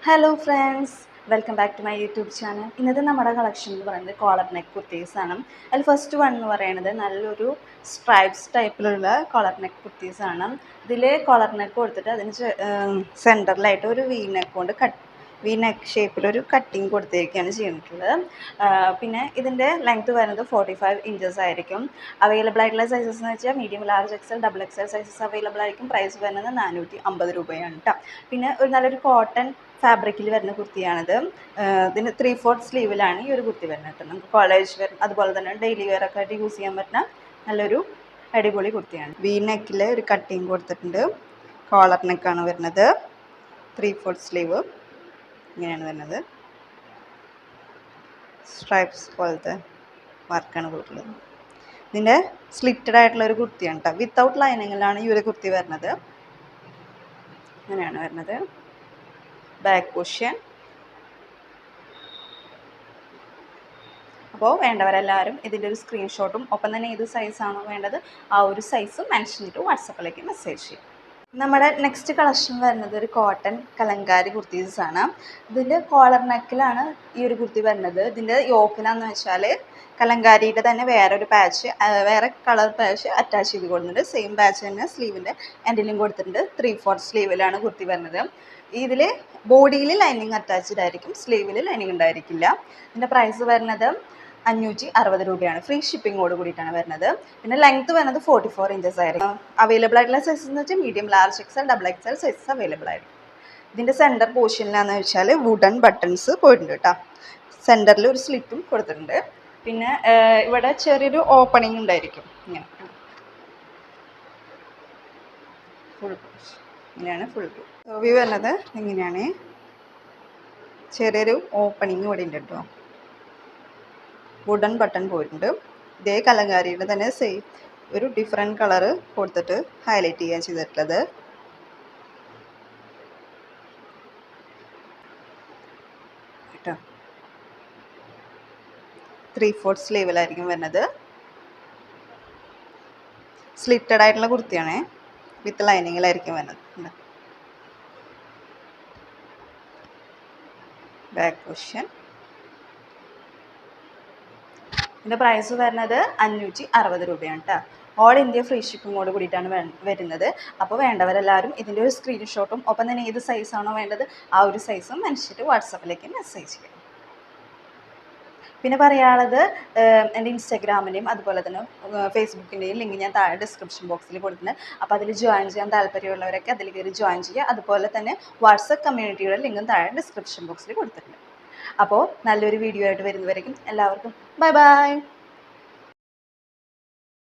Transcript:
Hello friends, welcome back to my YouTube channel. ഇന്നത്തെ നമ്മുടെ collection എന്ന് പറയുന്നത് കോളർ നെക്ക് കുർത്തീസ് ആണ്. അതിൽ ഫസ്റ്റ് വൺ എന്ന് പറയുന്നത് നല്ലൊരു സ്ട്രൈപ്സ് ടൈപ്പിലുള്ള കോളർ നെക്ക് കുർത്തീസ് ആണ്. ഇതിൽ കോളർ നെക്ക് കൊടുത്തിട്ട് അതിന് സെൻറ്ററിലായിട്ട് ഒരു വി നെക്ക് കൊണ്ട് വി നെക്ക് ഷേപ്പിലൊരു കട്ടിങ് കൊടുത്തിരിക്കുകയാണ് ചെയ്തിട്ടുള്ളത്. പിന്നെ ഇതിൻ്റെ ലെങ്ത് വരുന്നത് 45 ഇഞ്ചസ് ആയിരിക്കും. അവൈലബിൾ ആയിട്ടുള്ള സൈസസ് എന്ന് വെച്ചാൽ medium, large, XL, double XL sizes available ആയിരിക്കും. പ്രൈസ് വരുന്നത് 450 രൂപയാണ് കേട്ടോ. പിന്നെ ഒരു നല്ലൊരു കോട്ടൺ ഫാബ്രിക്കിൽ വരുന്ന കുർത്തിയാണിത്. ഇതിന് 3/4 സ്ലീവിലാണ് ഈ ഒരു കുർത്തി വരുന്നത് കേട്ടോ. നമുക്ക് കോളേജ് വെയർ അതുപോലെ തന്നെ ഡെയിലി വെയർ ഒക്കെ ആയിട്ട് യൂസ് ചെയ്യാൻ പറ്റുന്ന നല്ലൊരു അടിപൊളി കുർത്തിയാണ്. വി നെക്കിൽ ഒരു കട്ടിങ് കൊടുത്തിട്ടുണ്ട്. കോളർ നെക്കാണ് വരുന്നത്. 3/4 സ്ലീവ് ഇങ്ങനെയാണ് വരുന്നത്. സ്ട്രൈപ്സ് പോലത്തെ വർക്കാണ് കൊടുക്കുന്നത്. ഇതിൻ്റെ സ്ലിറ്റഡ് ആയിട്ടുള്ള ഒരു കുർത്തിയാണ് കേട്ടോ. വിത്തൗട്ട് ലൈനിങ്ങിലാണ് ഈ ഒരു കുർത്തി വരുന്നത്. ഇങ്ങനെയാണ് വരുന്നത്. Back position. അപ്പോൾ വേണ്ടവരെല്ലാവരും ഇതിൻ്റെ ഒരു സ്ക്രീൻഷോട്ടും ഒപ്പം തന്നെ ഏത് സൈസാണോ വേണ്ടത് ആ ഒരു സൈസ് മെൻഷൻ ചെയ്തിട്ട് വാട്സപ്പിലേക്ക് മെസ്സേജ് ചെയ്യും. നമ്മുടെ നെക്സ്റ്റ് കളക്ഷൻ വരുന്നത് ഒരു കോട്ടൺ കലങ്കാരി കുർത്തീസ് ആണ്. ഇതിൻ്റെ കോളർ നെക്കിലാണ് ഈ ഒരു കുർത്തി വരുന്നത്. ഇതിൻ്റെ യോക്കിലാന്ന് വെച്ചാൽ കലങ്കാരിയുടെ തന്നെ വേറൊരു പാച്ച്, വേറെ കളർ പാച്ച് അറ്റാച്ച് ചെയ്ത് കൊടുത്തിട്ടുണ്ട്. സെയിം പാച്ച് തന്നെ സ്ലീവിൻ്റെ എൻഡിലും കൊടുത്തിട്ടുണ്ട്. 3/4 സ്ലീവിലാണ് കുർത്തി വരുന്നത്. ഇതിൽ ബോഡിയിൽ ലൈനിങ് അറ്റാച്ച്ഡ് ആയിരിക്കും, സ്ലീവിൽ ലൈനിങ് ഉണ്ടായിരിക്കില്ല. ഇതിൻ്റെ പ്രൈസ് വരുന്നത് 560 രൂപയാണ്. ഫ്രീ ഷിപ്പിങ്ങോട് കൂടിയിട്ടാണ് വരുന്നത്. പിന്നെ ലെങ്ത് വരുന്നത് 44 ഇഞ്ചസ് ആയിരിക്കും. അവൈലബിൾ ആയിട്ടുള്ള സൈസസ് എന്ന് വെച്ചാൽ medium, large, XL, double XL sizes available ആയിരിക്കും. ഇതിൻ്റെ സെൻറ്റർ പോർഷനിലാണെന്ന് വെച്ചാൽ വുഡൻ ബട്ടൺസ് പോയിട്ടുണ്ട് കേട്ടോ. സെൻറ്ററിൽ ഒരു സ്ലിറ്റും കൊടുത്തിട്ടുണ്ട്. പിന്നെ ഇവിടെ ചെറിയൊരു ഓപ്പണിങ് ഉണ്ടായിരിക്കും. ഇങ്ങനെ ഫുൾ ഇങ്ങനെയാണ് ഫുൾ വ്യൂ വരുന്നത്. ഇങ്ങനെയാണ് ചെറിയൊരു ഓപ്പണിങ് ഇവിടെ ഉണ്ട് കേട്ടോ. വുഡൻ ബട്ടൺ പോയിട്ടുണ്ട്. ഇതേ കലങ്കാരിയുടെ തന്നെ സെയിം ഒരു ഡിഫറെൻറ്റ് കളറ് കൊടുത്തിട്ട് ഹൈലൈറ്റ് ചെയ്യാൻ ചെയ്തിട്ടുള്ളത്. കേട്ടോ 3/4 സ്ലീവിലായിരിക്കും വരുന്നത്. സ്ലിറ്റഡ് ആയിട്ടുള്ള കുർത്തിയാണ്. വിത്ത് ലൈനിങ്ങിലായിരിക്കും വരുന്നത്. Back position. ഇതിൻ്റെ പ്രൈസ് വരുന്നത് 560 രൂപയാണ് കേട്ടോ. ഓൾ ഇന്ത്യ ഫ്രീ ഷിപ്പിങ്ങോട് കൂടിയിട്ടാണ് വരുന്നത്. അപ്പോൾ വേണ്ടവരെല്ലാവരും ഇതിൻ്റെ ഒരു സ്ക്രീൻഷോട്ടും ഒപ്പം തന്നെ ഏത് സൈസാണോ വേണ്ടത് ആ ഒരു സൈസും അനുസരിച്ചിട്ട് വാട്സപ്പിലേക്ക് മെസ്സേജ് ചെയ്യും. പിന്നെ പറയാനുള്ളത്, എൻ്റെ ഇൻസ്റ്റാഗ്രാമിൻ്റെയും അതുപോലെ തന്നെ ഫേസ്ബുക്കിൻ്റെയും ലിങ്ക് ഞാൻ താഴെ ഡിസ്ക്രിപ്ഷൻ ബോക്സിൽ കൊടുത്തിട്ടുണ്ട്. അപ്പോൾ അതിൽ ജോയിൻ ചെയ്യാൻ താല്പര്യമുള്ളവരൊക്കെ അതിൽ കയറി ജോയിൻ ചെയ്യുക. അതുപോലെ തന്നെ വാട്സപ്പ് കമ്മ്യൂണിറ്റിയുടെ ലിങ്കും താഴെ ഡിസ്ക്രിപ്ഷൻ ബോക്സിൽ കൊടുത്തിട്ടുണ്ട്. അപ്പോൾ നല്ലൊരു വീഡിയോ ആയിട്ട് വരുന്നവരേക്കും എല്ലാവർക്കും ബൈ ബൈ.